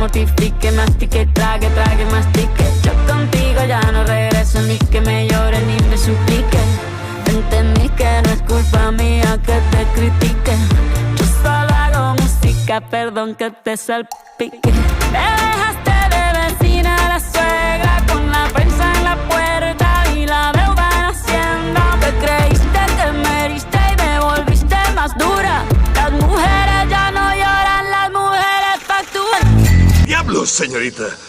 mortifique, mastique, trague, mastique. Yo contigo ya no regreso, ni que me llore ni me suplique. Entendí que no es culpa mía que te critique. Yo solo hago música, perdón que te salpique. Me dejaste de vecina a la suegra, con la prensa en la puerta y la deuda en Hacienda. Te creíste que me heriste y me volviste más dura. Las mujeres ya no lloran, las mujeres facturan. ¡Diablos, señorita!